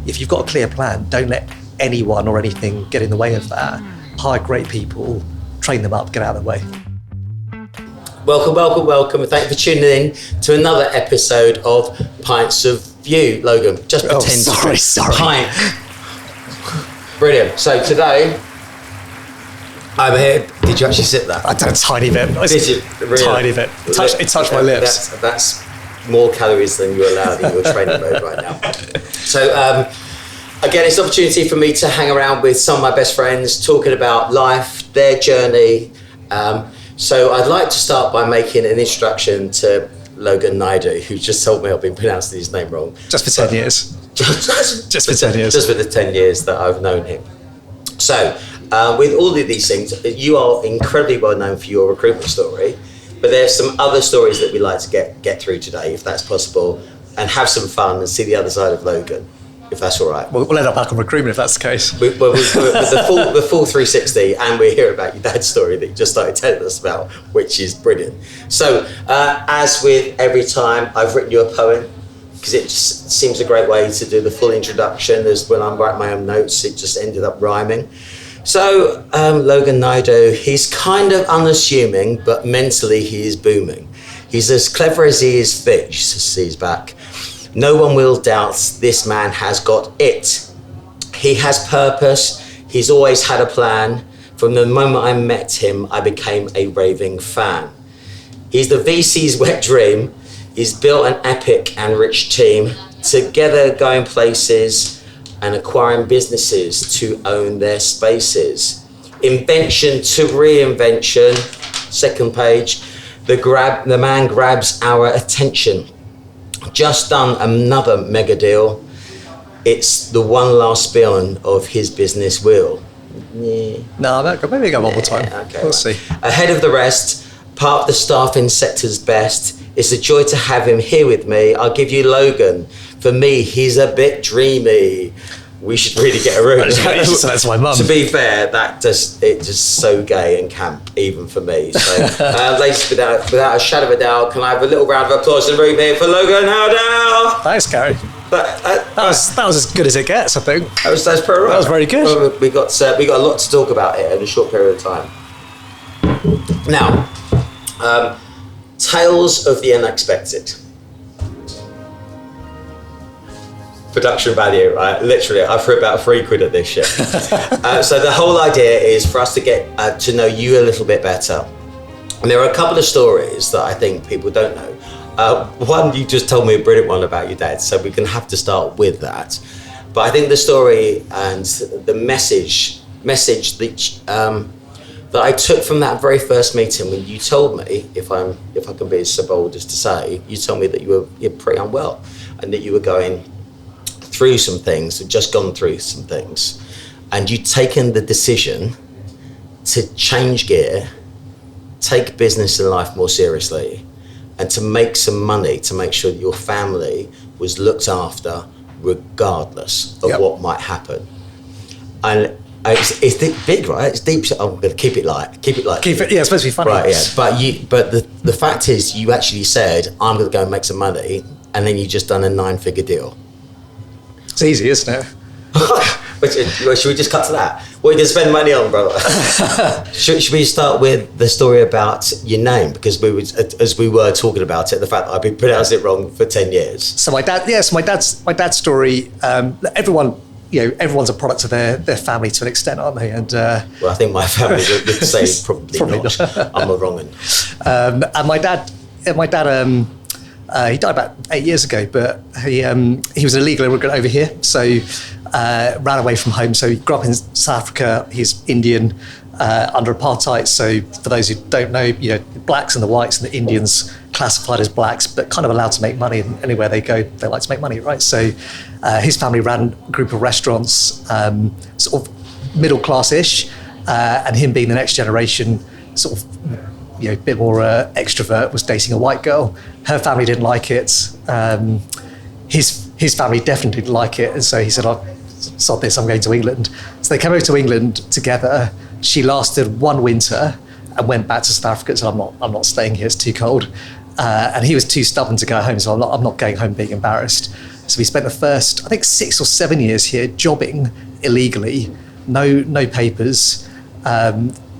if you've got a clear plan, don't let anyone or anything get in the way of that. Hire great people, train them up, get out of the way. Welcome, and thank you for tuning in to another episode of Pints of View. Logan, just pretend sorry. Pint. Brilliant. So today, I'm here. Did you actually sit there? I did a tiny bit. Did you? Really? Tiny bit. It touched my lips. That's more calories than you're allowed in your training mode right now. So, again, it's an opportunity for me to hang around with some of my best friends, talking about life, their journey. So I'd like to start by making an introduction to Logan Naidu, who just told me I've been pronouncing his name wrong. Just for 10 years. Just for 10 years. Just for the 10 years that I've known him. So, with all of these things, you are incredibly well known for your recruitment story, but there's some other stories that we'd like to get through today, if that's possible, and have some fun and see the other side of Logan, if that's all right. We'll end up back on recruitment if that's the case. With the full 360, and we hear about your dad's story that you just started telling us about, which is brilliant. So, as with every time, I've written you a poem, because it just seems a great way to do the full introduction. As when I'm writing my own notes, it just ended up rhyming. So, Logan Naidu, he's kind of unassuming, but mentally he is booming. He's as clever as he is fish, says back. No one will doubt this man has got it. He has purpose. He's always had a plan. From the moment I met him, I became a raving fan. He's the VC's wet dream. He's built an epic and rich team, together going places and acquiring businesses to own their spaces. Invention to reinvention, second page. The man grabs our attention. Just done another mega deal. It's the one last spin of his business wheel. Yeah. No, maybe go one more time. Okay, we'll see. Ahead of the rest, part of the staffing sector's best. It's a joy to have him here with me. I'll give you Logan. For me, he's a bit dreamy. We should really get a room. That's my mum. To be fair, it's just so gay and camp, even for me. So, ladies, without a shadow of a doubt, can I have a little round of applause in the room here for Logan Naidu? Thanks, Gary. That was as good as it gets, I think. That's pretty right. That was very good. Well, we got a lot to talk about here in a short period of time. Now, tales of the unexpected. Production value, right? Literally, I threw about £3 at this shit. So the whole idea is for us to get to know you a little bit better. And there are a couple of stories that I think people don't know. One, you just told me a brilliant one about your dad, so we're going to have to start with that. But I think the story and the message that I took from that very first meeting when you told me, if I can be so bold as to say, you told me that you're pretty unwell and that you were going through some things, had just gone through some things, and you'd taken the decision to change gear, take business and life more seriously, and to make some money to make sure that your family was looked after regardless of what might happen. And it's big, right? It's deep. I'm going to keep it light. Keep it. Yeah, it's supposed to be funny. Right, yeah. But the fact is, you actually said, I'm going to go and make some money, and then you just done a 9-figure deal. It's easy, isn't it? Should we just cut to that? What are you going to spend money on, brother? should we start with the story about your name? Because as we were talking about it, the fact that I've been pronouncing it wrong for 10 years. So my dad's story, everyone's a product of their family to an extent, aren't they? And well, I think my family would say probably not. I'm a wrong one. And my dad, he died about 8 years ago, but he was an illegal immigrant over here, so ran away from home. So he grew up in South Africa. He's Indian under apartheid. So for those who don't know, the blacks and the whites and the Indians classified as blacks, but kind of allowed to make money. And anywhere they go, they like to make money, right? So his family ran a group of restaurants, sort of middle class-ish, and him being the next generation, sort of a bit more extrovert, was dating a white girl. Her family didn't like it. His family definitely didn't like it, and so he said, "I'll sod this. I'm going to England." So they came over to England together. She lasted one winter and went back to South Africa and said, I'm not staying here. It's too cold. And he was too stubborn to go home, so I'm not going home being embarrassed. So we spent the first, I think, 6 or 7 years here jobbing illegally, no papers.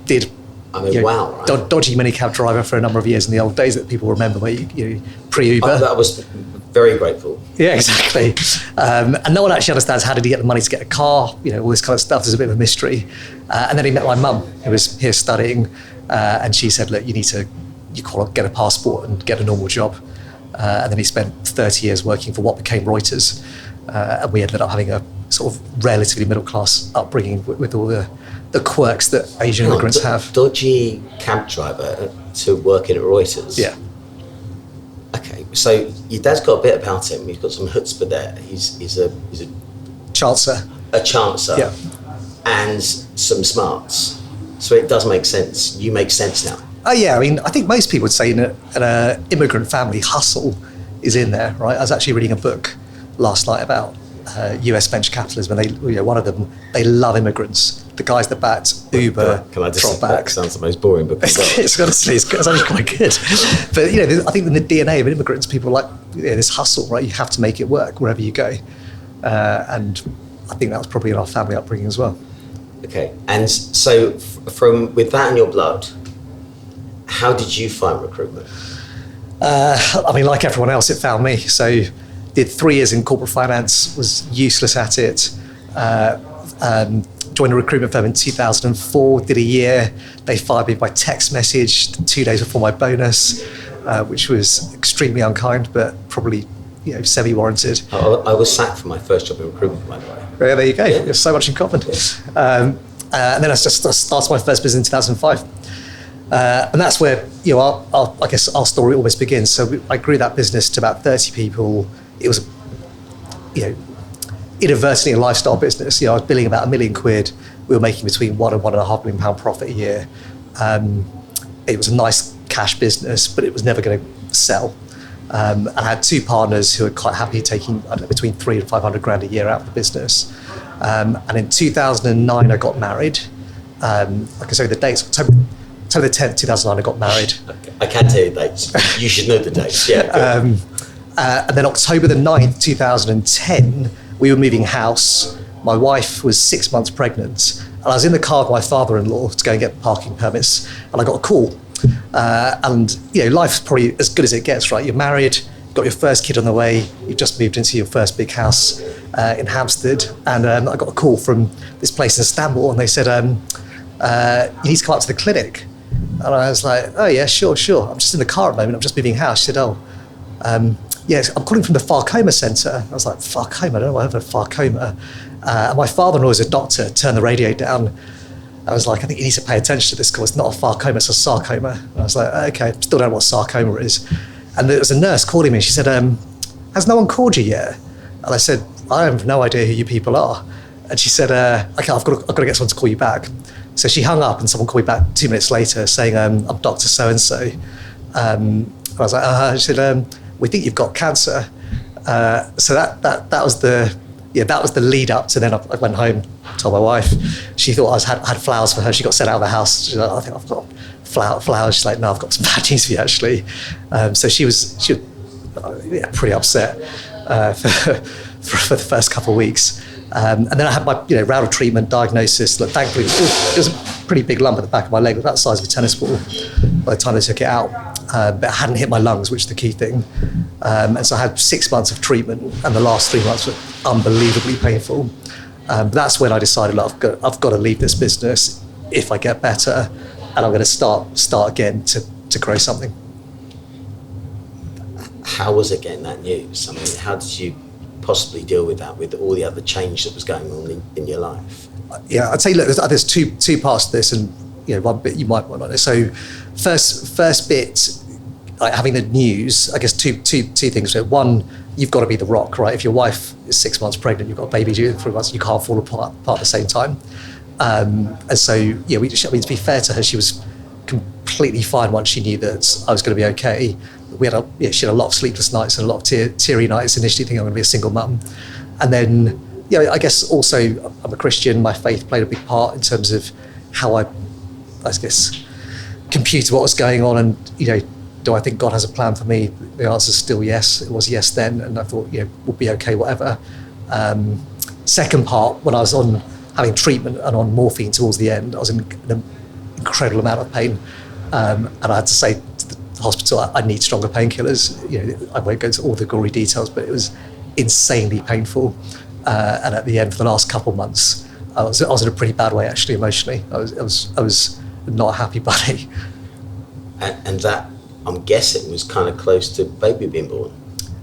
Did wow, right? Dodgy minicab driver for a number of years in the old days that people remember, where you pre-Uber. I was very grateful. Yeah, exactly. And no one actually understands how did he get the money to get a car, all this kind of stuff. There's a bit of a mystery. And then he met my mum, who was here studying, and she said, look, you need to get a passport and get a normal job. And then he spent 30 years working for what became Reuters. And we ended up having a sort of relatively middle-class upbringing with all the quirks that Asian immigrants have. Dodgy cab driver to working at Reuters? Yeah. Okay, so your dad's got a bit about him. He's got some chutzpah there. He's a Chancellor. A chancellor. Yeah. And some smarts. So it does make sense. You make sense now. Oh yeah, I mean, I think most people would say in an immigrant family, hustle is in there, right? I was actually reading a book last night about US venture capitalism, and one of them, they love immigrants. The guys that backed Uber, can I just Dropback. That sounds the most boring book. It's honestly, it's actually quite good. But I think in the DNA of immigrants, people like this hustle, right? You have to make it work wherever you go, and I think that was probably in our family upbringing as well. Okay, and so with that in your blood, how did you find recruitment? I mean, like everyone else, it found me. So did 3 years in corporate finance, was useless at it. Joined a recruitment firm in 2004, did a year. They fired me by text message 2 days before my bonus, which was extremely unkind, but probably semi-warranted. I was sacked from my first job in recruitment, by the way. Yeah, there you go. Yeah. There's so much in common. And then I started my first business in 2005. And that's where I guess our story almost begins. So I grew that business to about 30 people. It was, inadvertently a lifestyle business. I was billing about £1 million. We were making between £1 and £1.5 million profit a year. It was a nice cash business, but it was never going to sell. I had 2 partners who were quite happy taking between 300 and 500 grand a year out of the business. And in 2009, I got married. Like I say, the dates, October the 10th, 2009, I got married. Okay. I can tell you the dates. You should know the dates. Yeah. And then October the 9th, 2010, we were moving house. My wife was 6 months pregnant. And I was in the car with my father-in-law to go and get parking permits. And I got a call. And life's probably as good as it gets, right? You're married, you've got your first kid on the way, you've just moved into your first big house in Hampstead. And I got a call from this place in Istanbul, and they said, you need to come up to the clinic. And I was like, oh yeah, sure. I'm just in the car at the moment, I'm just moving house. She said, yes, I'm calling from the Farcoma Centre. I was like, Farcoma? I don't know what I've heard of Farcoma. And my father-in-law is a doctor, turned the radio down. I was like, I think you need to pay attention to this call. It's not a Farcoma, it's a sarcoma. And I was like, okay, still don't know what sarcoma is. And there was a nurse calling me. She said, has no one called you yet? And I said, I have no idea who you people are. And she said, okay, I've got to get someone to call you back. So she hung up, and someone called me back 2 minutes later saying, I'm Dr. So-and-so. I was like, she said, we think you've got cancer. So that was the lead up to then I went home, told my wife. She thought I had flowers for her. She got sent out of the house. She's like, I think I've got flowers. She's like, no, I've got some bad news for you actually. So she was pretty upset for the first couple of weeks. And then I had my round of treatment diagnosis. Look, thankfully, it was a pretty big lump at the back of my leg, about the size of a tennis ball by the time they took it out. But it hadn't hit my lungs, which is the key thing. And so I had 6 months of treatment, and the last 3 months were unbelievably painful. But that's when I decided, look, I've got to leave this business if I get better, and I'm going to start again to grow something. How was it getting that news? I mean, how did you possibly deal with that, with all the other change that was going on in your life? Yeah, I'd say, look, there's two parts to this, and one bit you might want to know. So first bit, like having the news, I guess two things. One, you've got to be the rock, right? If your wife is 6 months pregnant, you've got a baby due in 3 months, you can't fall apart at the same time. And so, to be fair to her, she was completely fine once she knew that I was going to be okay. She had a lot of sleepless nights and a lot of teary nights, initially thinking I'm going to be a single mum. And then, I guess also I'm a Christian, my faith played a big part in terms of how I guess, computed what was going on, and, do I think God has a plan for me? The answer is still yes. It was yes then, and I thought, we'll be okay, whatever. Second part, when I was on having treatment and on morphine towards the end, I was in an incredible amount of pain, and I had to say to the hospital, I need stronger painkillers. I won't go into all the gory details, but it was insanely painful. And at the end, for the last couple of months, I was in a pretty bad way, actually, emotionally. I was not a happy bunny. And that, I'm guessing, was kind of close to baby being born.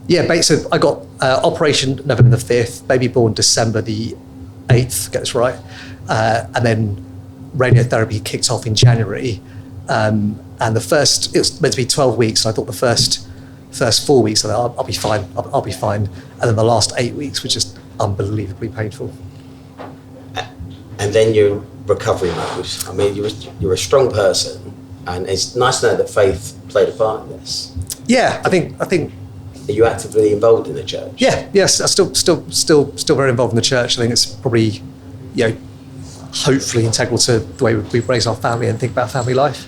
Yeah, so I got operation November the 5th, baby born December the 8th, get this right. And then radiotherapy kicked off in January. And it was meant to be 12 weeks. And I thought the first 4 weeks, I'll be fine, I'll be fine. And then the last 8 weeks was just unbelievably painful. And then you're in recovery mode. I mean, you're a strong person, and it's nice to know that faith played a part in this. Yeah, I think. Are you actively involved in the church? Yeah, yes, I'm still very involved in the church. I think it's probably, hopefully integral to the way we raise our family and think about family life.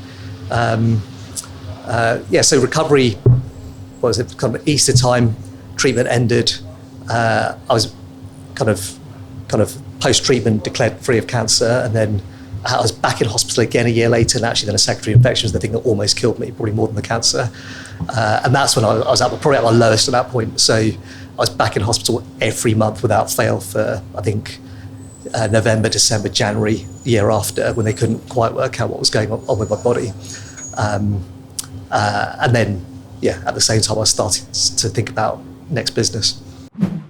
So recovery, what was it? Kind of Easter time, treatment ended. I was kind of post-treatment declared free of cancer, and then I was back in hospital again a year later, and actually then a secondary infection was the thing that almost killed me, probably more than the cancer. And that's when I was probably at my lowest at that point. So I was back in hospital every month without fail for, I think, November, December, January, the year after, when they couldn't quite work out what was going on with my body. And then, at the same time, I started to think about next business.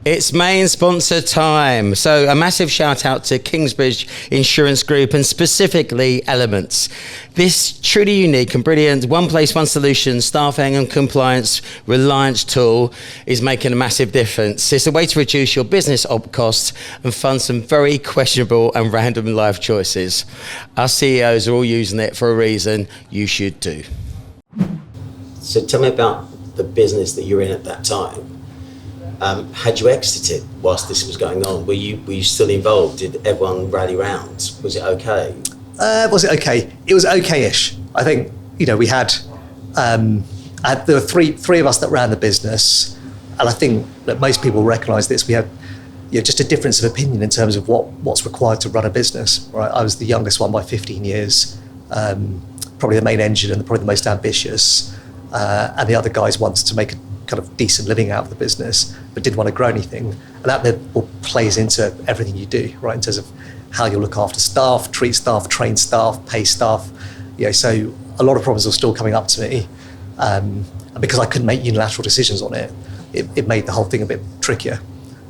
It's main sponsor time. So a massive shout out to Kingsbridge Insurance Group and specifically Elements. This truly unique and brilliant one place, one solution, staffing and compliance reliance tool is making a massive difference. It's a way to reduce your business op costs and fund some very questionable and random life choices. Our CEOs are all using it for a reason. You should too. So tell me about the business that you're in at that time. Had you exited whilst this was going on? Were you still involved? Did everyone rally round? Was it okay? Was it okay? It was okay-ish. I think, we had, there were three of us that ran the business, and I think that most people recognise this. We had just a difference of opinion in terms of what's required to run a business. Right? I was the youngest one by 15 years, probably the main engine and probably the most ambitious, and the other guys wanted to make a kind of decent living out of the business, but didn't want to grow anything. And that all plays into everything you do, right? In terms of how you look after staff, treat staff, train staff, pay staff. So a lot of problems were still coming up to me. And because I couldn't make unilateral decisions on it, it made the whole thing a bit trickier.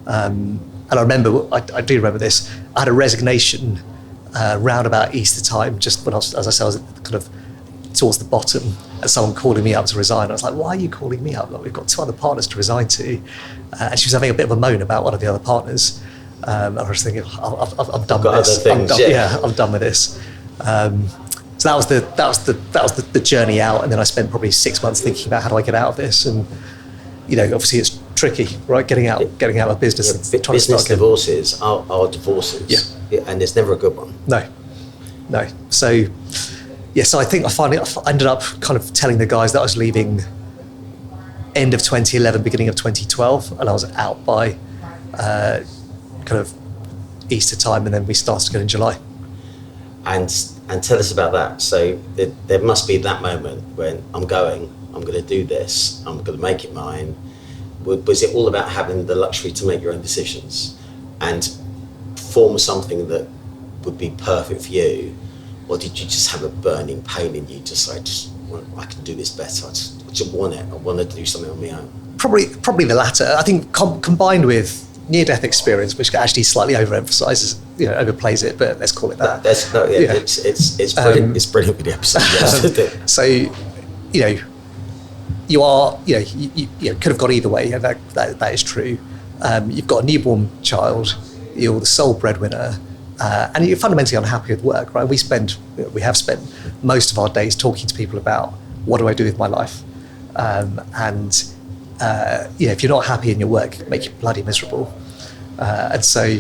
And I remember, I do remember this, I had a resignation round about Easter time, just when I was, as I said, I was kind of towards the bottom, and someone calling me up to resign. I was like, why are you calling me up? Like, we've got 2 other partners to resign to. And she was having a bit of a moan about one of the other partners. And I was thinking, I'm done with this. I'm done with this. So that was the journey out. And then I spent probably 6 months thinking about how do I get out of this. And obviously it's tricky, right? Getting out of business. Yeah, business divorces are divorces. Yeah, and there's never a good one. No. So. So I think I ended up kind of telling the guys that I was leaving end of 2011, beginning of 2012, and I was out by kind of Easter time, and then we started again in July. And tell us about that. So there must be that moment when I'm going to do this, I'm going to make it mine. Was it all about having the luxury to make your own decisions and form something that would be perfect for you? Or did you just have a burning pain in you to say, I can do this better? I just want it. I want to do something on my own. Probably the latter. I think combined with near-death experience, which actually slightly overemphasizes, overplays it, but let's call it that. It's brilliant. It's brilliant with the episode. So, you are, you could have gone either way, and that is true. You've got a newborn child. You're the sole breadwinner. And you're fundamentally unhappy with work, right? We have spent most of our days talking to people about what do I do with my life, if you're not happy in your work, it makes you bloody miserable. And so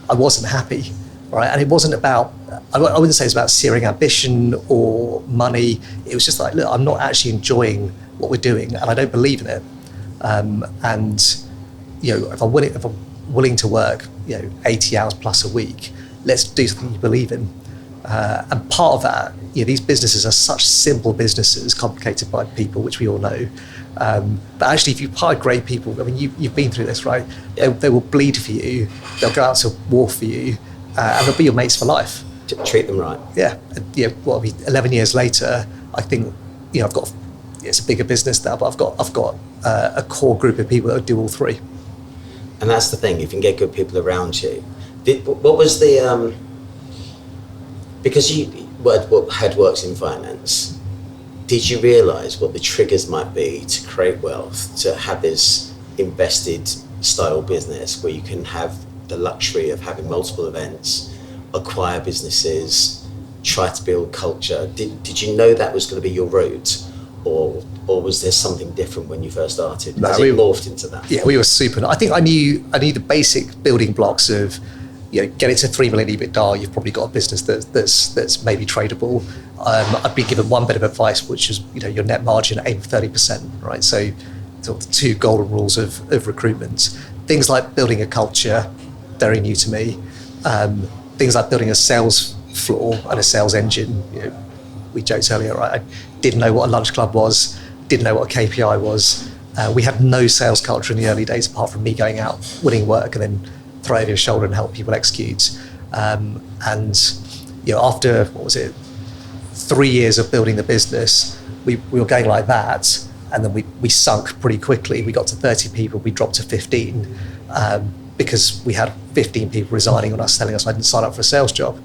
I wasn't happy, right? And it wasn't about, I wouldn't say it's about searing ambition or money. It was just like, look, I'm not actually enjoying what we're doing, and I don't believe in it. And if I'm willing to work 80 hours plus a week, let's do something you believe in. And part of that, these businesses are such simple businesses, complicated by people, which we all know. But actually, if you hire great people, I mean, you've been through this, right? They will bleed for you. They'll go out to war for you, and they'll be your mates for life. Treat them right. Yeah. 11 years later, I think, I've got, it's a bigger business now, but I've got a core group of people that do all three. And that's the thing. If you can get good people around you. What was the because you had worked in finance, did you realise what the triggers might be to create wealth, to have this invested style business where you can have the luxury of having multiple events, acquire businesses, try to build culture? Did you know that was going to be your route, or was there something different when you first started? Has it morphed into that? Yeah, we were super. I think I knew the basic building blocks of, get it to 3 million EBITDA. You've probably got a business that's maybe tradable. I'd been given one bit of advice, which is your net margin, aim for 30%, right? So sort of the two golden rules of recruitment. Things like building a culture, very new to me. Things like building a sales floor and a sales engine. We joked earlier, right? I didn't know what a lunch club was, didn't know what a KPI was. We had no sales culture in the early days, apart from me going out, winning work, and then throw over your shoulder and help people execute. And after 3 years of building the business, we were going like that, and then we sunk pretty quickly. We got to 30 people, we dropped to 15, because we had 15 people resigning on us, telling us I didn't sign up for a sales job.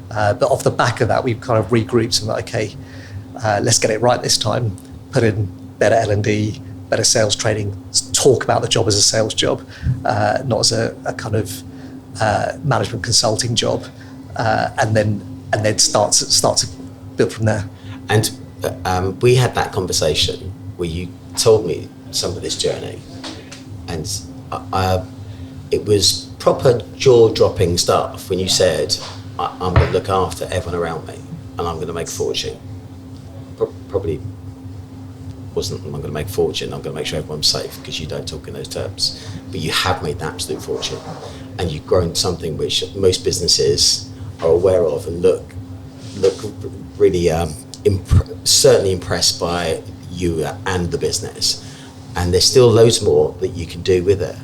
But off the back of that, we kind of regrouped and like, okay, let's get it right this time. Put in better L&D, better sales training, talk about the job as a sales job, not as a kind of management consulting job, and then start to build from there. And we had that conversation where you told me some of this journey, and it was proper jaw-dropping stuff when you said, I'm going to look after everyone around me and I'm going to make a fortune. Probably wasn't I'm going to make a fortune, I'm going to make sure everyone's safe, because you don't talk in those terms. But you have made an absolute fortune, and you've grown something which most businesses are aware of and look really certainly impressed by you and the business. And there's still loads more that you can do with it.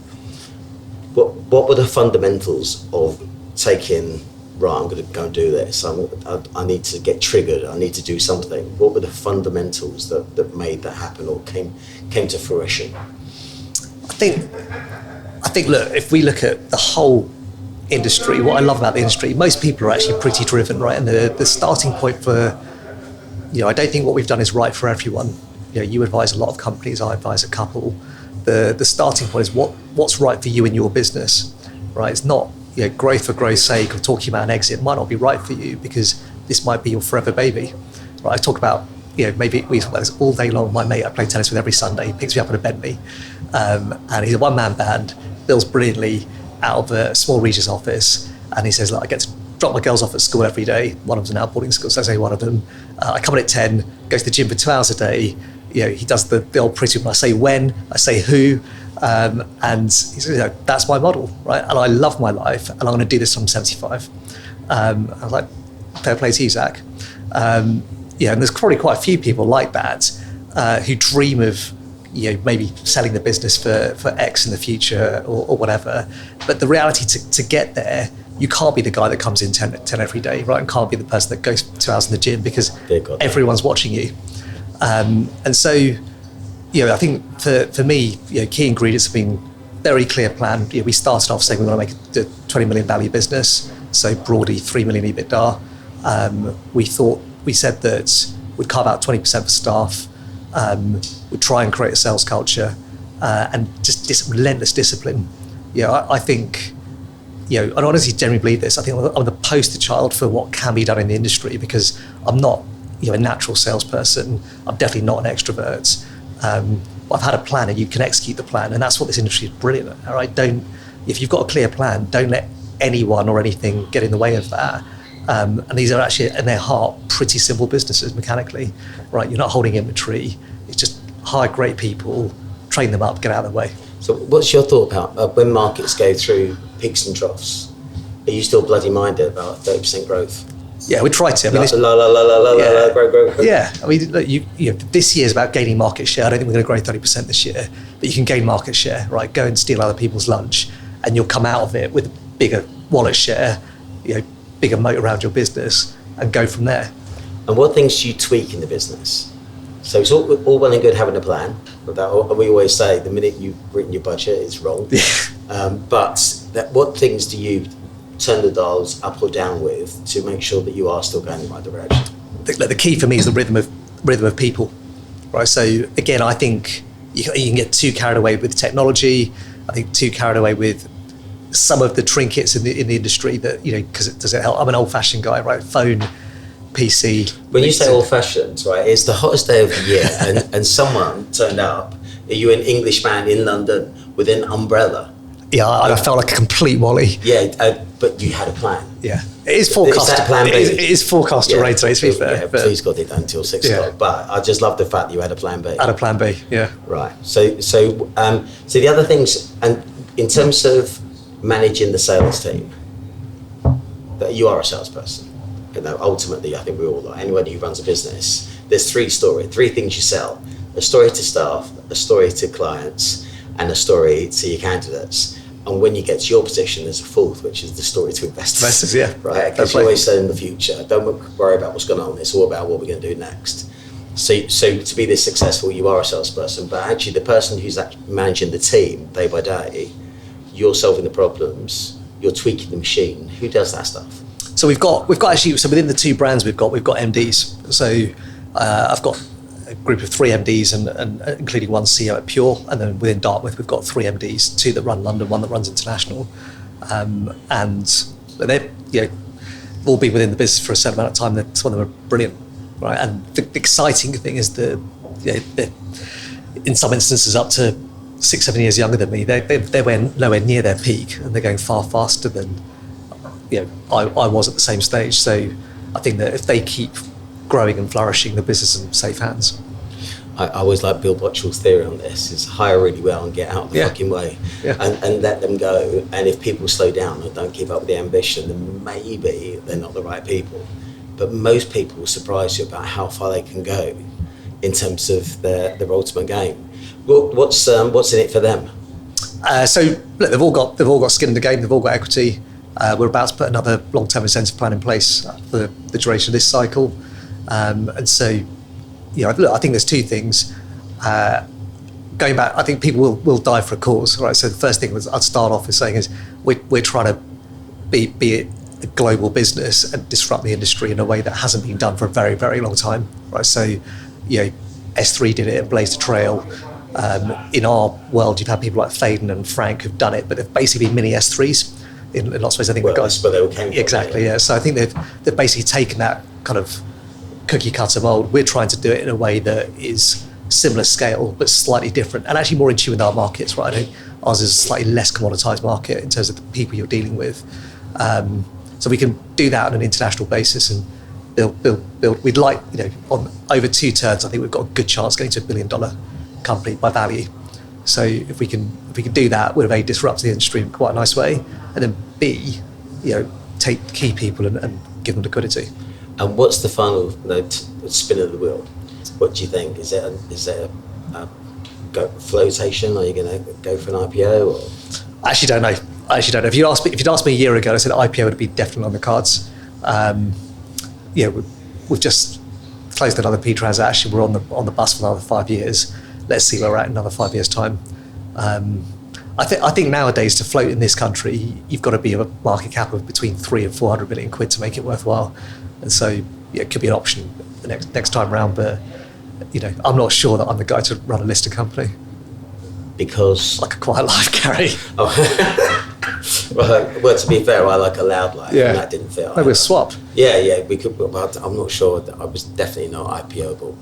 What were the fundamentals of taking, right, I'm going to go and do this, I need to get triggered, I need to do something? What were the fundamentals that made that happen or came to fruition? I think, look, if we look at the whole industry, what I love about the industry, most people are actually pretty driven, right? And the starting point for, I don't think what we've done is right for everyone. You advise a lot of companies, I advise a couple. The starting point is what's right for you in your business, right? It's not growth for growth's sake, or talking about an exit might not be right for you, because this might be your forever baby, right? I talk about, maybe we talk about this all day long. My mate I play tennis with every Sunday, he picks me up in a Bentley, and he's a one-man band, bills brilliantly out of a small Regis office, and he says, look, I get to drop my girls off at school every day. One of them's an outboarding school, so I say one of them. I come in at 10, goes to the gym for 2 hours a day. He does the old pretty when I say when, I say who, and he says, that's my model, right? And I love my life, and I'm going to do this till I'm 75. I was like, fair play to you, Zach. And there's probably quite a few people like that who dream of, maybe selling the business for X in the future or whatever. But the reality to get there, you can't be the guy that comes in 10 every day, right? And can't be the person that goes 2 hours in the gym, because everyone's watching you. And so, I think for me, key ingredients have been very clear plan. We started off saying we want to make a 20 million value business, so broadly 3 million EBITDA. We said that we'd carve out 20% for staff, we'd try and create a sales culture, and just relentless discipline. I think, I honestly genuinely believe this. I think I'm the poster child for what can be done in the industry, because I'm not a natural salesperson. I'm definitely not an extrovert. But I've had a plan, and you can execute the plan, and that's what this industry is brilliant at. All right, if you've got a clear plan, don't let anyone or anything get in the way of that. And these are actually, in their heart, pretty simple businesses mechanically, right? You're not holding inventory. It's just hire great people, train them up, get out of the way. So what's your thought about when markets go through peaks and troughs? Are you still bloody minded about 30% growth? Yeah, we try to. I mean, grow. Yeah, I mean, look, this year is about gaining market share. I don't think we're going to grow 30% this year, but you can gain market share, right? Go and steal other people's lunch, and you'll come out of it with a bigger wallet share, bigger moat around your business, and go from there. And what things do you tweak in the business? So it's all well and good having a plan. We always say the minute you've written your budget, it's wrong. What things do you turn the dials up or down with to make sure that you are still going in the right direction? The key for me is the rhythm of people, right? So again, I think you can get too carried away with technology. I think too carried away with some of the trinkets in the industry that, because does it help? I'm an old-fashioned guy, right? Phone, PC. When you say old-fashioned, right, it's the hottest day of the year, and someone turned up. Are you an Englishman in London with an umbrella? Yeah, I felt like a complete wally. Yeah, but you had a plan. Yeah, it is forecast. Is that plan B? It is forecast to rain today, to be fair. Yeah, please God, it until 6 o'clock. But I just love the fact that you had a plan B. Had a plan B, yeah. Right. So the other things, and in terms of managing the sales team, that you are a salesperson. Ultimately, I think we all are. Anyone who runs a business, there's three things you sell: a story to staff, a story to clients, and a story to your candidates. And when you get to your position, there's a fourth, which is the story to investors. Investors, yeah. Right? Because you always say in the future, don't worry about what's going on. It's all about what we're going to do next. So to be this successful, you are a salesperson, but actually the person who's actually managing the team day by day, you're solving the problems, you're tweaking the machine. Who does that stuff? So we've got actually, so within the two brands we've got MDs. So I've got a group of 3 MDs and including one CEO at Pure, and then within Dartmouth we've got 3 MDs, 2 that run London, 1 that runs international, and they've all been within the business for a certain amount of time. Some of them are brilliant, right? And the exciting thing is they're in some instances up to 6-7 years younger than me. They're nowhere near their peak, and they're going far faster than I was at the same stage. So I think that if they keep growing and flourishing, the business is in safe hands. I always like Bill Bottrell's theory on this: is hire really well and get out of the fucking way, and let them go. And if people slow down and don't keep up with the ambition, then maybe they're not the right people. But most people will surprise you about how far they can go in terms of their ultimate game. Well, what's in it for them? So look, they've all got skin in the game. They've all got equity. We're about to put another long-term incentive plan in place for the duration of this cycle. And so, look, I think there's 2 things. Going back, I think people will die for a cause, right? So the first thing I'd start off with saying is we're trying to be a global business and disrupt the industry in a way that hasn't been done for a very, very long time, right? So, S3 did it and blazed a trail. In our world, you've had people like Faden and Frank who've done it, but they've basically been mini S3s in lots of ways. I think that's where they all came from. Exactly, yeah. So I think they've basically taken that kind of cookie cutter mold. We're trying to do it in a way that is similar scale but slightly different, and actually more in tune with our markets, right? I think ours is a slightly less commoditized market in terms of the people you're dealing with. So we can do that on an international basis and build. We'd like, on over 2 turns, I think we've got a good chance getting to $1 billion company by value. So if we can do that, we'll A, disrupt the industry in quite a nice way, and then B, take key people and give them liquidity. And what's the final spin of the wheel? What do you think? Is it a flotation? Are you going to go for an IPO? Or? I actually don't know. If you'd asked me a year ago, I said IPO would be definitely on the cards. We've just closed another P transaction. We're on the bus for another 5 years. Let's see where we're at in another 5 years' time. I think nowadays to float in this country, you've got to be a market cap of between 300 and 400 million quid to make it worthwhile. And so it could be an option the next time round. But I'm not sure that I'm the guy to run a listed company. Because like a quiet life, Gary. Oh. Well, to be fair, I like a loud life, Yeah. and that didn't fit. Maybe we'll swap. Yeah, we could, but I'm not sure. I was definitely not IPOable.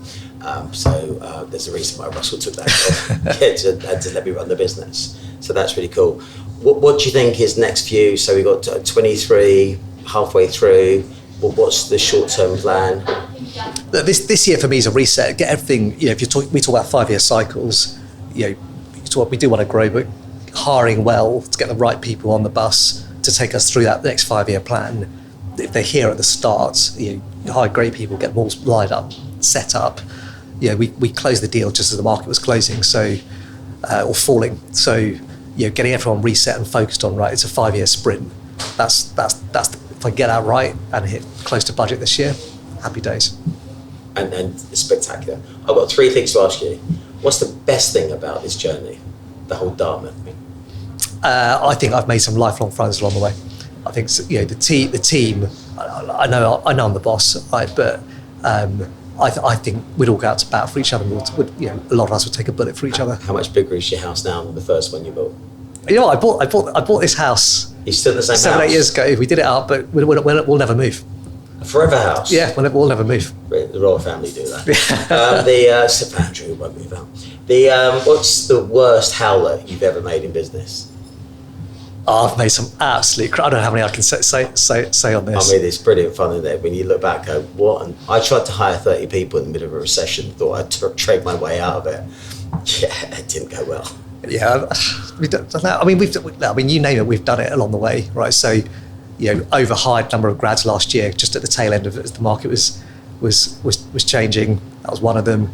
There's a reason why Russell took that job, to let me run the business. So that's really cool. What do you think is next for you? So we got 23, halfway through. What's the short-term plan? This year for me is a reset. Get everything. If we talk about 5-year cycles, we do want to grow, but hiring well to get the right people on the bus to take us through that next 5-year plan. If they're here at the start, you hire great people, get them all lined up, set up. We closed the deal just as the market was closing, or falling. So getting everyone reset and focused on right. It's a 5-year sprint. That's if I get that right and hit close to budget this year, happy days. And it's spectacular. I've got 3 things to ask you. What's the best thing about this journey, the whole Dartmouth thing? I think I've made some lifelong friends along the way. I think the team. I know I'm the boss, right? But I think we'd all go out to bat for each other. A lot of us would take a bullet for each other. How much bigger is your house now than the first one you built? I bought this house. You still in the same 7-8 years ago. We did it up, but we'll never move. A forever house? Yeah, we'll never move. The royal family do that. Except Andrew won't move out. What's the worst howler you've ever made in business? I've made some absolute. I don't know how many I can say on this. I mean, it's brilliant fun, isn't it? When you look back, go, what? And I tried to hire 30 people in the middle of a recession. Thought I'd trade my way out of it. Yeah, it didn't go well. Yeah, we don't know. I mean, you name it. We've done it along the way, right? So, overhired number of grads last year, just at the tail end of it, as the market was changing. That was one of them.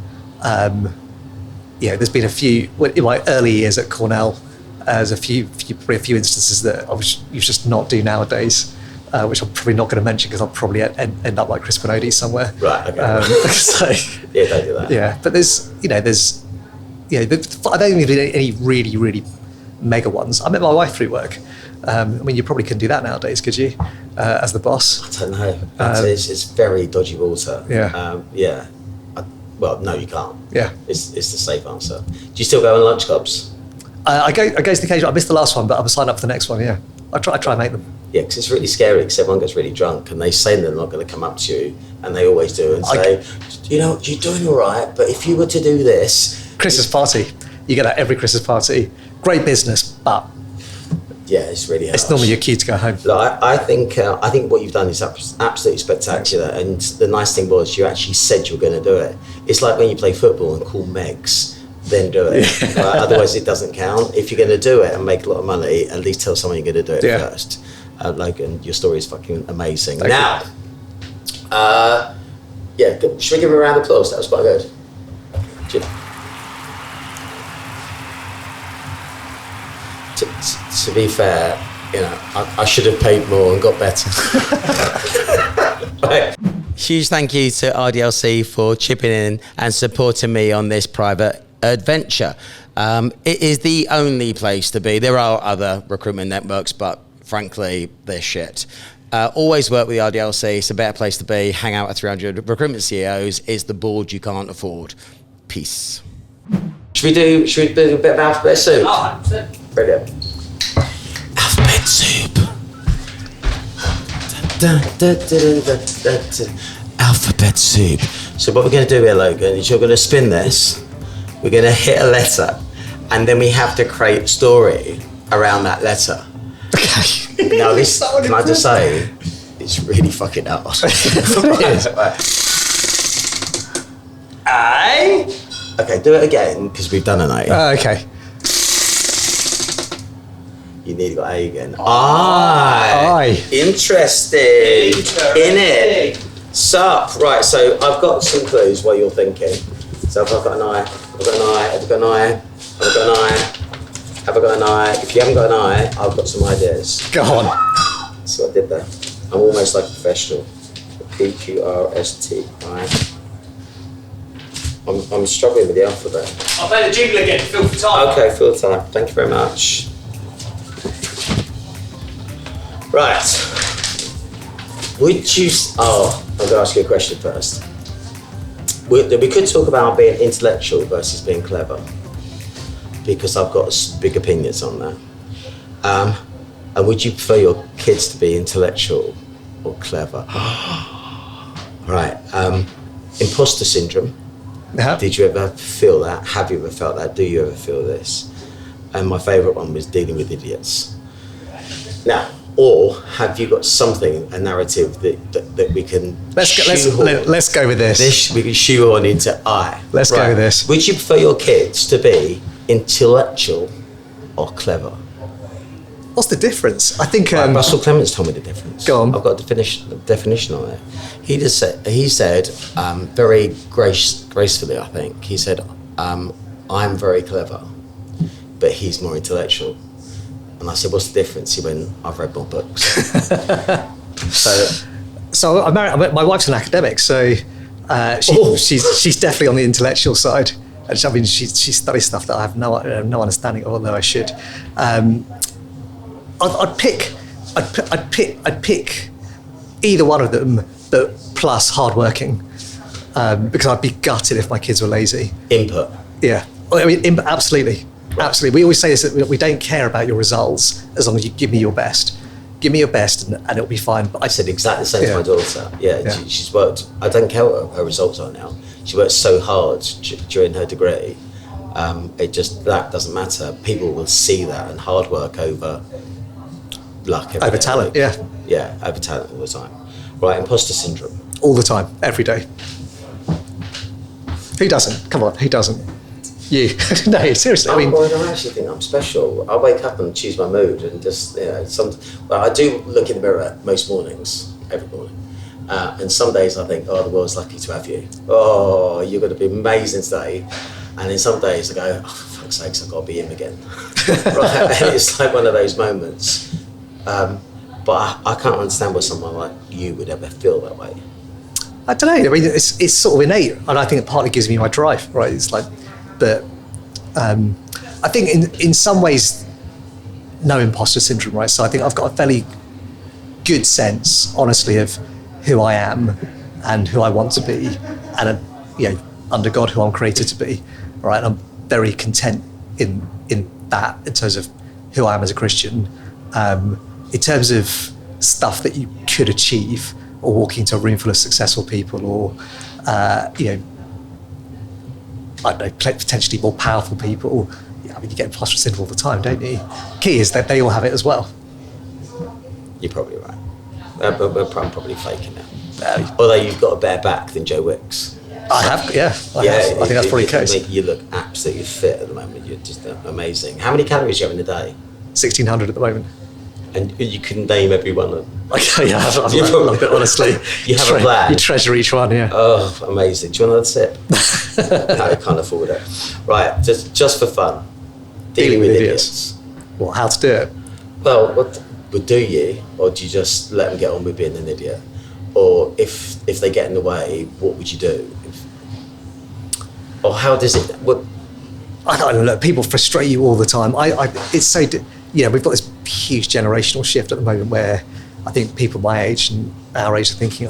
There's been a few in my early years at Cornell. There's a few instances that you just not do nowadays, which I'm probably not going to mention because I'll probably end up like Chris Benodi somewhere. Right. Okay. Yeah, don't do that. Yeah, but I don't think there's been any really, really mega ones. I met my wife through work. You probably couldn't do that nowadays, could you? As the boss? I don't know. It's very dodgy water. Yeah. No, you can't. Yeah. It's the safe answer. Do you still go on lunch clubs? I go to the occasion. I missed the last one, but I'm signed up for the next one. Yeah, I try and make them. Yeah, because it's really scary. Because everyone gets really drunk, and they say they're not going to come up to you, and they always do, and say, you're doing all right, but if you were to do this, Christmas party, you get at every Christmas party. Great business, but yeah, it's really harsh. It's normally your cue to go home. Look, I think what you've done is absolutely spectacular. And the nice thing was you actually said you were going to do it. It's like when you play football and call Megs, then do it. Yeah. Right? Otherwise, it doesn't count. If you're going to do it and make a lot of money, at least tell someone you're going to do it first. Logan, your story is fucking amazing. Thank you. Should we give him a round of applause? That was quite good. To be fair, I should have paid more and got better. Right. Huge thank you to RDLC for chipping in and supporting me on this private adventure. It is the only place to be. There are other recruitment networks, but frankly, they're shit. Always work with the RDLC. It's a better place to be. Hang out with 300 recruitment CEOs. It's the board you can't afford. Peace. Should we do a bit of alphabet soup? Oh, 100%. Brilliant. Alphabet soup. Alphabet soup. So what we're going to do here, Logan, is you're going to spin this. We're going to hit a letter, and then we have to create a story around that letter. Okay. Now this, can I just say, it's really fucking hard. I. Okay, do it again because we've done an A. Okay. You need to go A again. I. Interesting. In it. Sup. Right, so I've got some clues while you're thinking. So if I've got an I, have I got an I, have I got an I, have I got an I, have I got an I? If you haven't got an I, I've got some ideas. Go on. So I did that. I'm almost like a professional. PQRST, right? I'm struggling with the alphabet. I'll play the jingle again, fill for time. Okay, fill for time. Thank you very much. Right. Would you... Oh, I'm going to ask you a question first. We could talk about being intellectual versus being clever, because I've got big opinions on that. And would you prefer your kids to be intellectual or clever? Right. Imposter syndrome. Yeah. Did you ever feel that? Have you ever felt that? Do you ever feel this? And my favourite one was dealing with idiots. Now, or have you got something, a narrative that we can Let's go with this. We can shoehorn into I. Let's go with this. Would you prefer your kids to be intellectual or clever? What's the difference? I think Russell Clements told me the difference. Go on. I've got a definition on it. He said very gracefully, I think. He said, I'm very clever, but he's more intellectual. And I said, what's the difference? He went, I've read more books. So I'm married. My wife's an academic, so she's definitely on the intellectual side. And she studies stuff that I have no understanding of, although I should. I'd pick either one of them, but plus hardworking, because I'd be gutted if my kids were lazy. Input. Yeah, I mean, absolutely. Absolutely. We always say this, that we don't care about your results as long as you give me your best. Give me your best and it'll be fine. But I said exactly the same to my daughter. Yeah. She's worked, I don't care what her results are now. She worked so hard during her degree. That doesn't matter. People will see that, and hard work over luck. Over talent, yeah. Yeah, over talent all the time. Right, imposter syndrome. All the time, every day. Who doesn't? Come on, who doesn't? You. No, seriously. I don't actually think I'm special. I wake up and choose my mood and just, I do look in the mirror most mornings, every morning. And some days I think, the world's lucky to have you. Oh, you're going to be amazing today. And then some days I go, for fuck's sakes, I've got to be him again. Right? And it's like one of those moments. But I can't understand why someone like you would ever feel that way. I don't know. I mean, it's sort of innate, and I think it partly gives me my drive, right? It's like, but I think in some ways, no imposter syndrome, right? So I think I've got a fairly good sense, honestly, of who I am and who I want to be, and under God, who I'm created to be, right? And I'm very content in that, in terms of who I am as a Christian. In terms of stuff that you could achieve, or walking into a room full of successful people, or I don't know, potentially more powerful people. Yeah, I mean, you get imposter syndrome all the time, don't you? Key is that they all have it as well. You're probably right. I'm probably faking it. Although you've got a better back than Joe Wicks. I have, yeah. I think that's probably the case. You look absolutely fit at the moment. You're just amazing. How many calories do you have in a day? 1,600 at the moment. And you can name every one of them. Okay, yeah, I've loved it, honestly. You have a plan. You treasure each one, yeah. Oh, amazing. Do you want another sip? No, I can't afford it. Right, just for fun. Dealing with idiots. Well, how to do it? Well, do you? Or do you just let them get on with being an idiot? Or if they get in the way, what would you do? Or how does it... I don't know, people frustrate you all the time. It's so... we've got this huge generational shift at the moment where I think people my age and our age are thinking,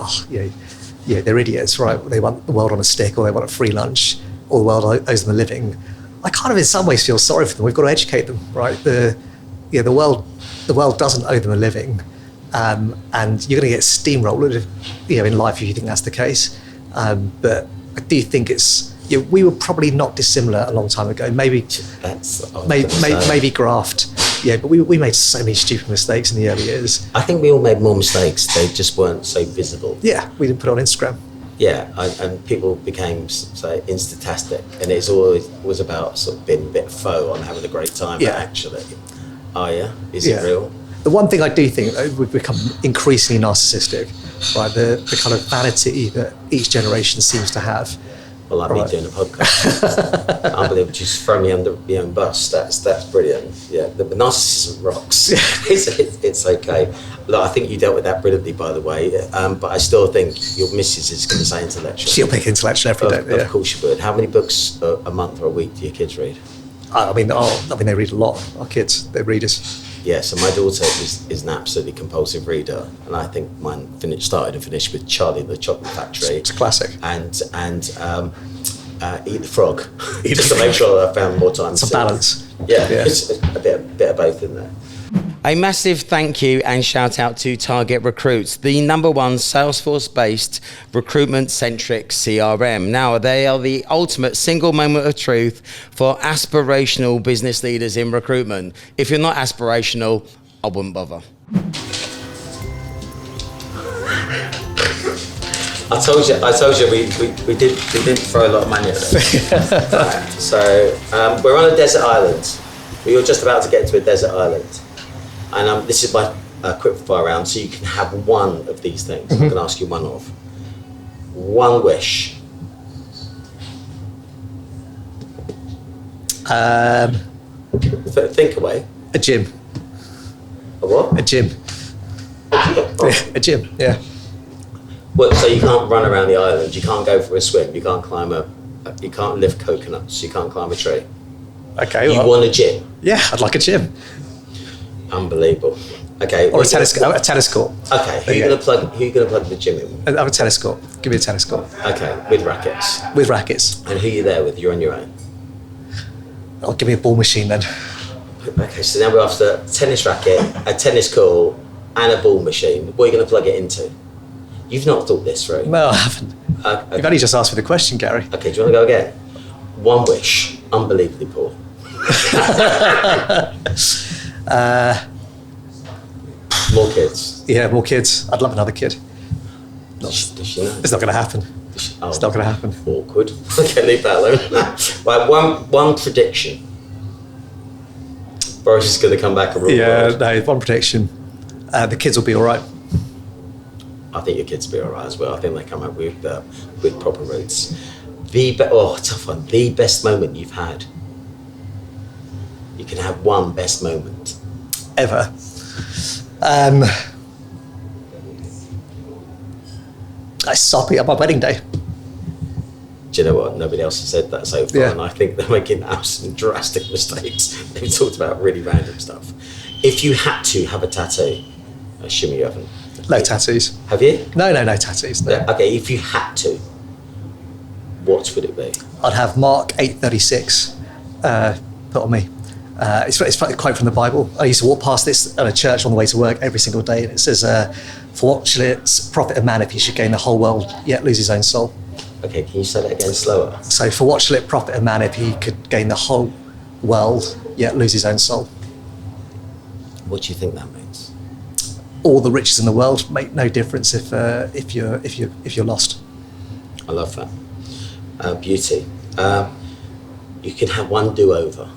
they're idiots, right? They want the world on a stick, or they want a free lunch, or the world owes them a living. I kind of, in some ways, feel sorry for them. We've got to educate them, right? The world doesn't owe them a living, and you're going to get steamrolled, in life if you think that's the case. But I do think we were probably not dissimilar a long time ago. Maybe graft. Yeah, but we made so many stupid mistakes in the early years. I think we all made more mistakes. They just weren't so visible. Yeah, we didn't put it on Instagram. Yeah, and people became so Instatastic, and it's always was about sort of being a bit faux and having a great time. Yeah. But actually, is it real? The one thing I do think we've become increasingly narcissistic, right? The kind of vanity that each generation seems to have. Well, like me doing a podcast. Unbelievable. Just throw me under your own bus. That's brilliant. Yeah, the narcissism rocks. It's okay. Look, I think you dealt with that brilliantly, by the way. But I still think your missus is going to say intellectual. She'll pick intellectual every day. Of course she would. How many books a month or a week do your kids read? I mean, they read a lot. Our kids, they're readers. Yeah, so my daughter is an absolutely compulsive reader, and I think mine started and finished with Charlie and the Chocolate Factory. It's a classic. And Eat the Frog, just to make sure that I found more time. It's a balance. Yeah, it's a bit of both in there. A massive thank you and shout out to Target Recruits, the #1 Salesforce-based recruitment-centric CRM. Now, they are the ultimate single moment of truth for aspirational business leaders in recruitment. If you're not aspirational, I wouldn't bother. I told you we didn't throw a lot of money at it. Right, so we're on a desert island. We were just about to get to a desert island. And this is my quick fire round, so you can have one of these things. I'm going to ask you one of. One wish. Think away. A gym. A what? A gym. A gym, yeah. Well, so you can't run around the island, you can't go for a swim, you can't you can't lift coconuts, you can't climb a tree. Okay. You want a gym? Yeah, I'd like a gym. Unbelievable. Okay. Or a tennis court. Okay. Who are you gonna plug the gym in? I have a tennis court. Give me a tennis court. Okay, with rackets. With rackets. And who are you there with? You're on your own. I'll give me a ball machine then. Okay, so now we're after a tennis racket, a tennis court, and a ball machine. What are you gonna plug it into? You've not thought this through. No, I haven't. Okay. You've only just asked me the question, Gary. Okay, do you want to go again? One wish. Unbelievably poor. More kids. Yeah, more kids. I'd love another kid. Does she know? It's not going to happen. It's not going to happen. Awkward. Okay, leave that alone. Right, one prediction. Boris is going to come back and rule the world. No, one prediction. The kids will be all right. I think your kids will be all right as well. I think they come up with proper roots. Tough one. The best moment you've had. You can have one best moment. Ever. I soppy on my wedding day. Do you know what? Nobody else has said that so far, Yeah. and I think they're making absolute drastic mistakes. They've talked about really random stuff. If you had to have a tattoo, I assume you haven't. No tattoos. Have you? No tattoos. No. Yeah, okay, if you had to, what would it be? I'd have Mark 8:36 put on me. It's a quote from the Bible. I used to walk past this at a church on the way to work every single day, and it says, "For what shall it profit a man if he should gain the whole world yet lose his own soul?" Okay, can you say that again slower? So, for what shall it profit a man if he could gain the whole world yet lose his own soul? What do you think that means? All the riches in the world make no difference if you're lost. I love that. Beauty. You can have one do-over.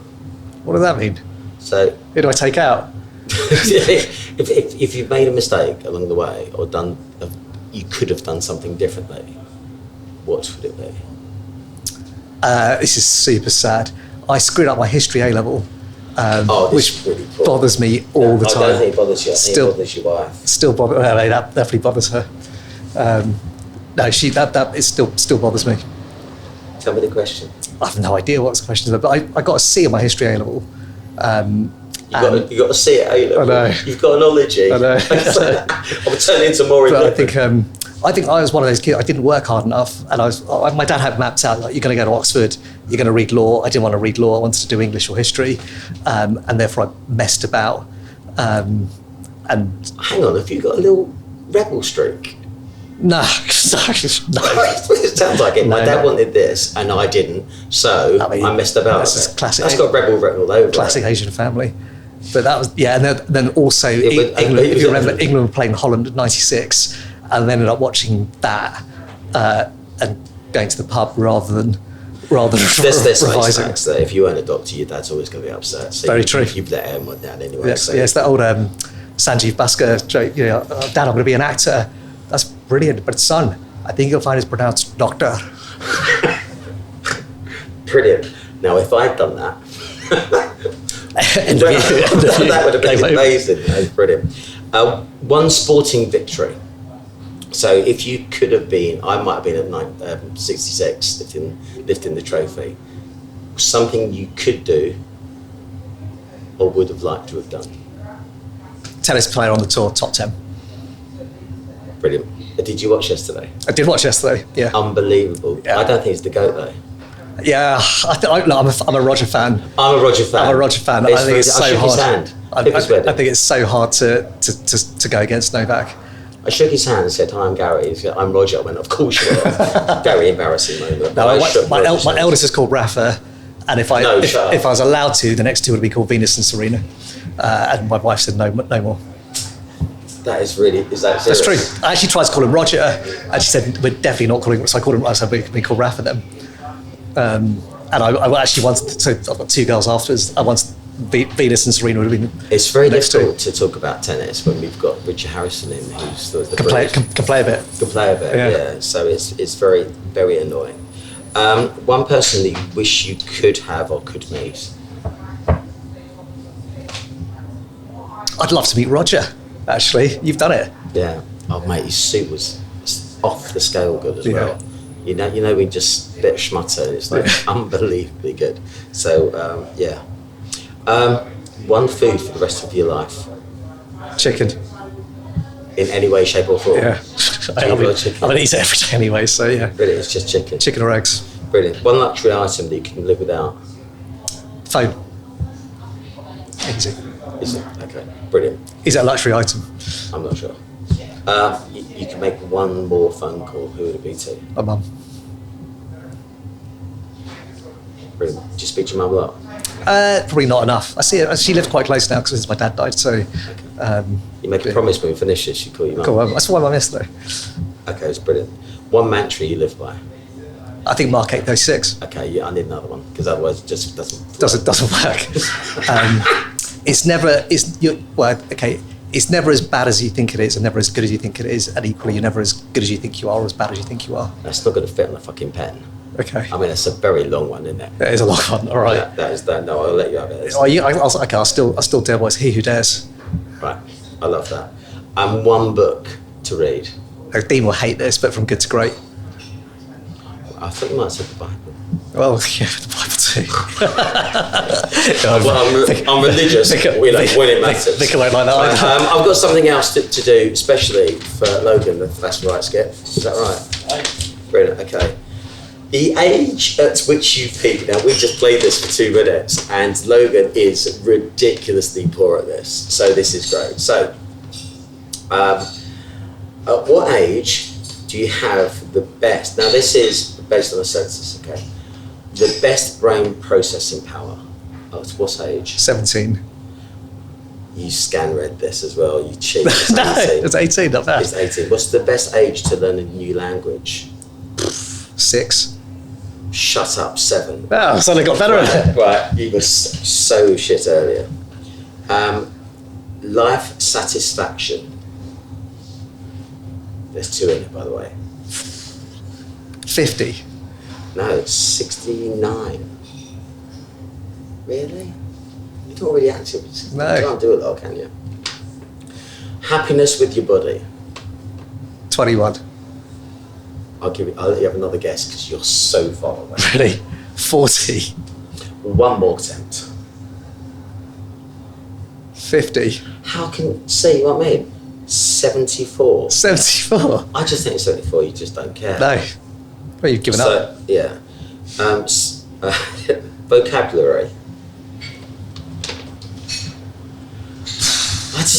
What does that mean? So, Who do I take out? if you've made a mistake along the way or you could have done something differently, what would it be? This is super sad. I screwed up my history A level, which really poor. bothers me all the time. I don't think it bothers you. I think it bothers your wife. Still bothers. That definitely bothers her. No, it still bothers me. Tell me the question. I have no idea what the question is, but I got a C on my history A level. You got to see it A level. I know. You've got a knowledge. I know. I'll turn into more. But I think I was one of those kids. I didn't work hard enough, and my dad had mapped out like, you're going to go to Oxford, you're going to read law. I didn't want to read law. I wanted to do English or history, and therefore I messed about. And hang on, have you got a little rebel streak? No, no. It sounds like it. My dad wanted this, and I didn't, so I messed about. That's classic. That's got rebel written all over. Classic Asian family. But that was and then also England. If you remember, England were playing Holland in '96, and they ended up watching that and going to the pub rather than There's revising. facts that if you weren't a doctor, your dad's always going to be upset. So Very true. You've let him with dad anyway. Yes, so. yes, that old Sanjeev Bhaskar joke. You know, Dad, I'm going to be an actor. That's brilliant, but son, I think you'll find it's pronounced doctor. Brilliant. Now, if I'd done that, that would have been amazing. That was brilliant. One sporting victory. So if you could have been, I might have been at 66 lifting the trophy. Something you could do or would have liked to have done. Tennis player on the tour, top 10. Brilliant. Did you watch yesterday? I did watch yesterday. Yeah. Unbelievable. Yeah. I don't think it's the GOAT though. Yeah, I'm a Roger fan. I'm a Roger fan. I think it's so hard. I think it's so hard to go against Novak. I shook his hand and said, "Hi, I'm Gary." He said, "I'm Roger." I went, "Of course you are." Very embarrassing moment. No, my eldest is called Rafa, and if I was allowed to, the next two would be called Venus and Serena. And my wife said, "No more." That is really, is that serious? That's true. I actually tried to call him Roger, and she said, "We're definitely not calling him." So I said, "We can be called Rafa then." And I actually wanted, so I've got two girls afterwards. I wanted Venus and Serena would have been. It's very difficult to talk about tennis when we've got Richard Harrison in, who's the can play a bit. Can play a bit, yeah. So it's very, very annoying. One person that you wish you could have or could meet. I'd love to meet Roger. Actually, you've done it. Yeah. Oh mate, his suit was off the scale good as well. You know, we just a bit of schmutter, and it's like unbelievably good. So yeah. One food for the rest of your life. Chicken. In any way, shape or form. Yeah. I mean, eat it every day anyway, so yeah. Brilliant, it's just chicken. Chicken or eggs. Brilliant. One luxury item that you can live without. Phone. Easy. Is it? Okay, brilliant. Is that a luxury item? I'm not sure. You can make one more phone call. Who would it be to? My mum. Brilliant. Do you speak to your mum a lot? Probably not enough. I see her. She lives quite close now because my dad died. So you make a promise when we finish this. You call your mum. Cool. I saw my mum yesterday. Okay, it's brilliant. One mantra you live by. I think Mark 8:06. Okay, yeah, I need another one because otherwise it just doesn't work. It's never. It's never as bad as you think it is, and never as good as you think it is, and equally, you're never as good as you think you are, or as bad as you think you are. That's not going to fit on a fucking pen. Okay. I mean, it's a very long one, isn't it? It is a long one. All right. That is that. No, I'll let you have it. I'll still dare. Boys, he who dares. Right. I love that. And one book to read. Dean will hate this, but from good to great. I thought you might have said the Bible. Well, yeah, the Bible too. I'm religious. When it matters. Think about it like that. I've got something else to do, especially for Logan. That's right, Skip. Is that right? Brilliant. Okay. The age at which you peak. Now we just played this for 2 minutes, and Logan is ridiculously poor at this. So this is great. So, at what age do you have the best? Now this is based on a census, okay? The best brain processing power. At what age? 17. You scan read this as well, you cheat. No, it's 18, not bad. It's 18. What's the best age to learn a new language? 6. Shut up, 7. Oh, it's only got better at it. Right, you were so shit earlier. Life satisfaction. There's 2 in it, by the way. 50. No, it's 69. Really? You're not really active. No. You can't do it though, can you? Happiness with your body. 21. I'll let you have another guess because you're so far away. Really? 40. One more attempt. 50. How can, see what I mean? 74. 74? I just think 74, you just don't care. No. Well, you've given up. Yeah. Vocabulary.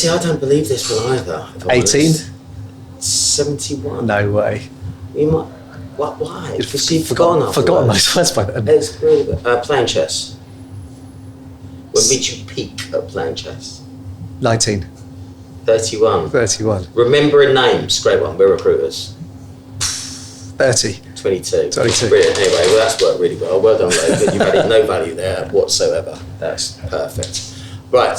I don't believe this one either. 18? 71. No way. You might. What? Why? Because you've forgotten those words by then. It's really good. Playing chess. When did you peak at playing chess? 19. 31. 31. Remembering names. Great one. We're recruiters. 30. 22. 22. Brilliant. Anyway, well, that's worked really well. Well done, Logan. You've added no value there whatsoever. That's perfect. Right.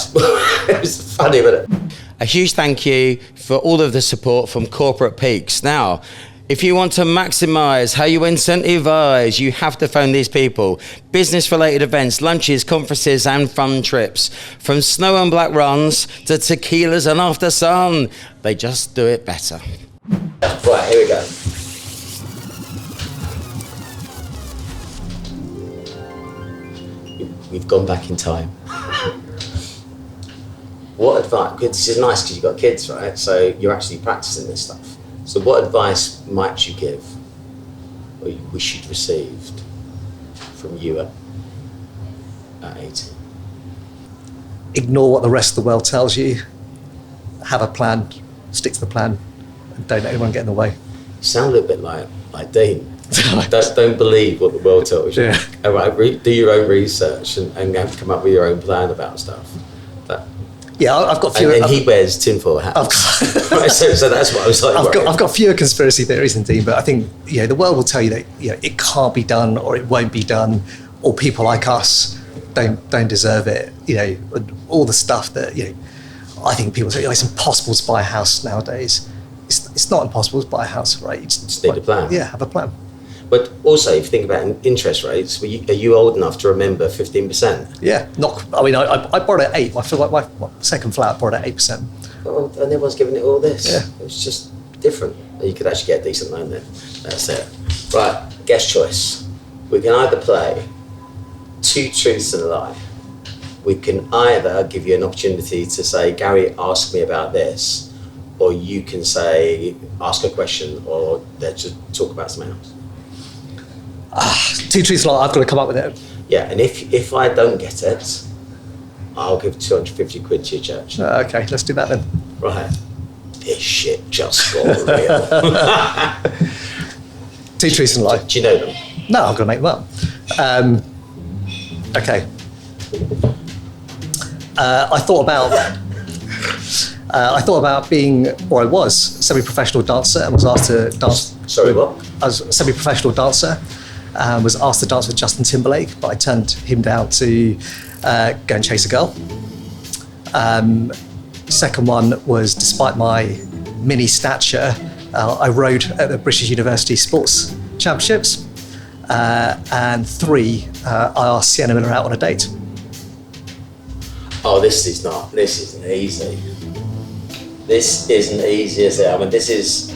It was funny, wasn't it? A huge thank you for all of the support from Corporate Peaks. Now, if you want to maximise how you incentivise, you have to phone these people. Business-related events, lunches, conferences and fun trips. From snow and black runs to tequilas and after sun. They just do it better. Right, here we go. We've gone back in time. What advice, because this is nice because you've got kids, right? So you're actually practicing this stuff. So what advice might you give, or you wish you'd received from you at 18? ignore what the rest of the world tells you. Have a plan, stick to the plan, and don't let anyone get in the way. You sound a little bit like Dean. don't believe what the world tells you. Yeah. All right, do your own research and come up with your own plan about stuff. I've got fewer. And he wears tinfoil hats. Right, so that's what I was like. I've got fewer conspiracy theories than Dean, but I think the world will tell you that it can't be done, or it won't be done, or people like us don't deserve it. All the stuff that I think people say it's impossible to buy a house nowadays. It's not impossible to buy a house, right? You just need a plan. Yeah, have a plan. But also, if you think about interest rates, are you old enough to remember 15%? Yeah, I borrowed at 8. I feel like my second flat I borrowed at 8%. Well, and everyone's giving it all this. Yeah. It's just different. You could actually get a decent loan then. That's it. Right, guest choice. We can either play 2 truths and a lie. We can either give you an opportunity to say, Gary, ask me about this, or you can say, ask a question, or let's just talk about something else. 2 truths and a lie. I've got to come up with it. Yeah, and if I don't get it, I'll give 250 quid to your church. Okay, let's do that then. Right. This shit just got real. 2 truths and a lie. Do you know them? No, I'm going to make them up. Okay. I thought about being, or I was, a semi-professional dancer and was asked to dance. Sorry, what? I was a semi-professional dancer and was asked to dance with Justin Timberlake, but I turned him down to go and chase a girl. Second one was, despite my mini stature, I rode at the British University Sports Championships. And 3, I asked Sienna Miller out on a date. Oh, this isn't easy. This isn't easy, is it? I mean, this is,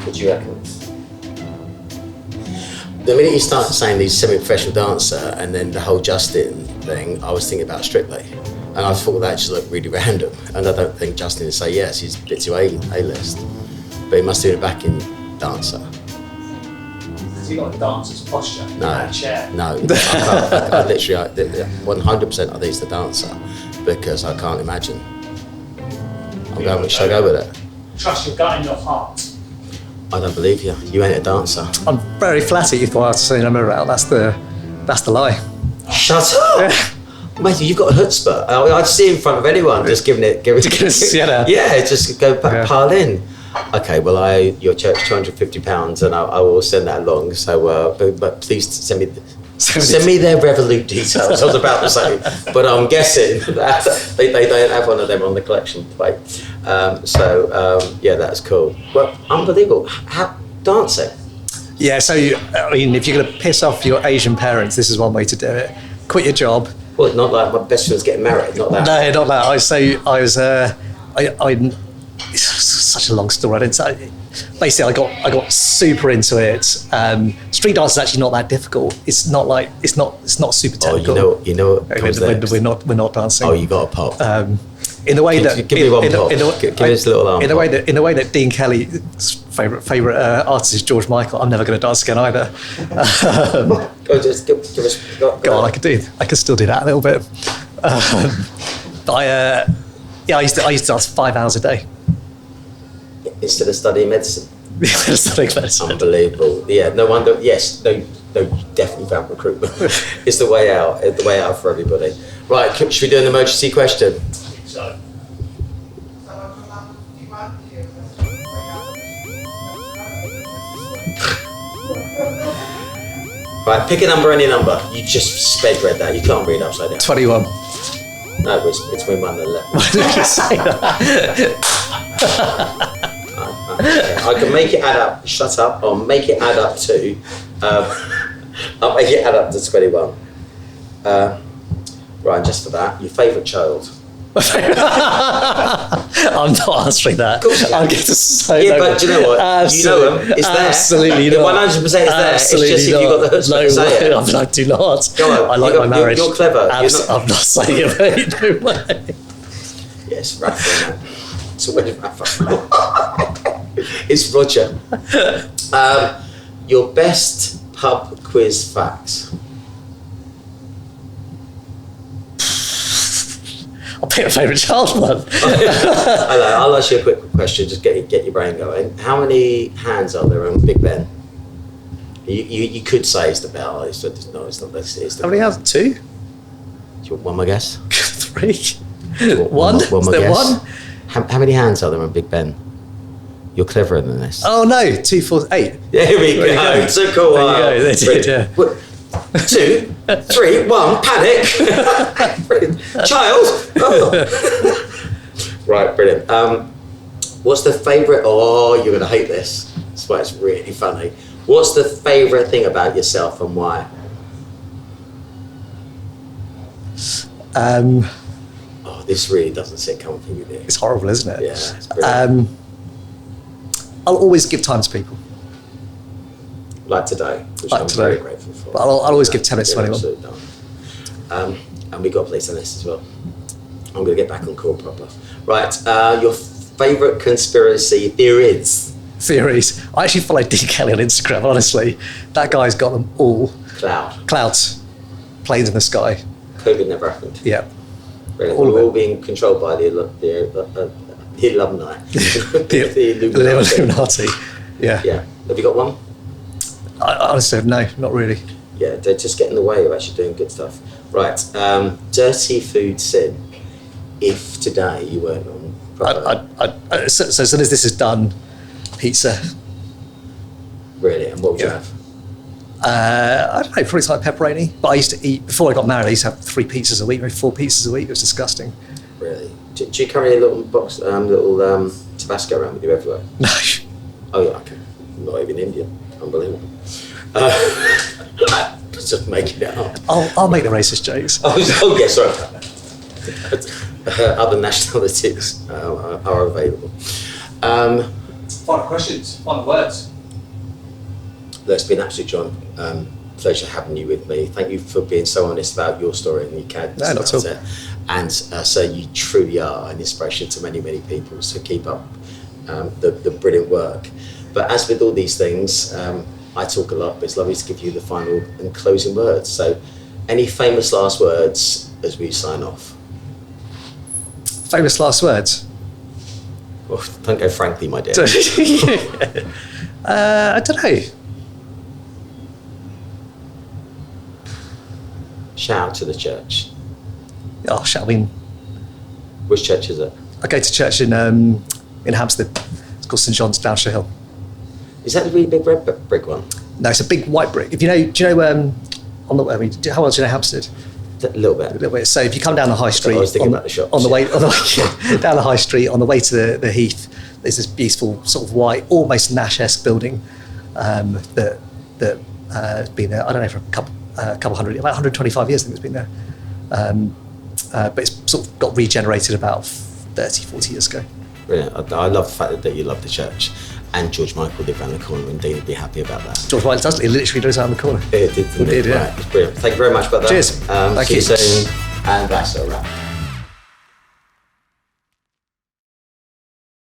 what do you reckon? The minute you start saying he's a semi-professional dancer and then the whole Justin thing, I was thinking about Strictly. And I thought that just looked really random. And I don't think Justin would say yes, he's a bit too A-list. But he must do a backing dancer. Has he got a dancer's posture? No, That chair? no. I literally, 100% I think he's the dancer because I can't imagine. Shall I go with it? Trust your gut and your heart. I don't believe you. You ain't a dancer. I'm very flattered you thought I was Sienna Miller out. That's the lie. Shut up! Mate, you've got a chutzpah. I'd see in front of anyone just giving it. Sienna. Yeah, just go pile in. Okay, well, your church £250, and I will send that along. So, but please send me their Revolut details. I was about to say, but I'm guessing that they don't have one of them on the collection plate. Yeah, that's cool. Well, unbelievable. How dancing? Yeah, so I mean, if you're going to piss off your Asian parents, this is one way to do it. Quit your job. Well, not like my best friend's getting married. Not that. No, not that. It's such a long story. Basically, I got super into it. Street dance is actually not that difficult. It's not super technical. Oh, you know what comes next? We're not dancing. Oh, you got a pop. In the way that give me one pop. Give us a little arm. In the way that Dean Kelly's favorite artist is George Michael. I'm never going to dance again either. Just give us. Go on, I could still do that a little bit. I used to dance 5 hours a day. Instead of studying medicine. Studying medicine. Unbelievable. Yeah, no wonder. Yes, no, definitely found recruitment. It's the way out. The way out for everybody. Right, should we do an emergency question? So. Right, pick a number, any number. You just sped read that. You can't read upside down. 21. No, it's between 1 and 11. Why did you say that? I can make it add up. Shut up. I'll make it add up to. I'll make it add up to 21. Right, just for that, your favourite child. I'm not answering that. I'll get to say yeah, but do you know what? You know them. It's there. Absolutely not. 100% is there. Absolutely it's just not. if you've got the chutzpah to say it. I do not. Go on. I like my marriage. You're clever. I'm not saying it, mate. No way. Yes, Rafa. It's always Rafa. It's Roger. Your best pub quiz facts. pick a favourite child one. I'll ask you a quick question, just get your brain going. How many hands are there on Big Ben? You could say it's the bell. It's not. It's not. It's the How many hands? 2? Do you want one more guess? 3? One 1? more Is there guess? 1? How many hands are there on Big Ben? You're cleverer than this. Oh no, 2, 4, 8. There we go. It's a cool one. There you go. They did, yeah. 2, 3, 1. Panic. Child. Oh. Right, brilliant. What's the favourite? Oh, you're gonna hate this. That's why it's really funny. What's the favourite thing about yourself and why? Oh, this really doesn't sit comfy with you. It's horrible, isn't it? Yeah, it's brilliant. I'll always give time to people. Like today, which Like I'm today. very grateful for. But I'll always give 10 minutes to You're anyone. absolutely done. And we got a place on this as well. I'm going to get back on call proper. Right, your favourite conspiracy theories? Theories. I actually follow Dean Kelly on Instagram, honestly. That guy's got them all. Clouds. Planes in the sky. COVID never happened. Yeah. Brilliant. All of We're it. all being controlled by the alumni. The Illuminati. Yeah. Yeah. Have you got one? I honestly have no, not really. Yeah, they just get in the way of actually doing good stuff. Right, dirty food sin. If today you weren't on proper... So as soon as this is done, pizza. Really? And what would you Yeah. have? I don't know, probably something like pepperoni. But I used to eat, before I got married, I used to have 3 pizzas a week, maybe 4 pizzas a week. It was disgusting. Really? Do you carry a little box, Tabasco around with you everywhere? No. Oh yeah, okay. Not even Indian. Unbelievable. Just making it up. I'll make the racist jokes. Oh yeah, sorry about that. Other nationalities are available. Final questions, final words. It's been absolute, John. Pleasure having you with me. Thank you for being so honest about your story and your cadence. No, not at all. And so you truly are an inspiration to many, many people. So keep up the brilliant work. But as with all these things, I talk a lot, but it's lovely to give you the final and closing words. So any famous last words as we sign off? Famous last words? Oh, don't go frankly, my dear. I don't know. Shout out to the church. Oh, shall we? Which church is it? I go to church in Hampstead. It's called St John's, Downshire Hill. Is that the really big red brick one? No, it's a big white brick. If you know, do you know on the? I mean, how well do you know Hampstead? A little bit. A little bit. So if you come down the high street, I was thinking about the shops. on the way down the high street, on the way to the Heath, there's this beautiful sort of white, almost Nash-esque building that has been there. I don't know, for a couple hundred, about 125 years. I think it's been there. But it's sort of got regenerated about 30, 40 years ago. Brilliant. I love the fact that you love the church. And George Michael lived around the corner, and Dean would be happy about that. George Michael does. He literally lives around the corner. It did, It did, yeah. Right, it's brilliant. Thank you very much about that. Cheers. Thank See you. you soon. And that's a wrap.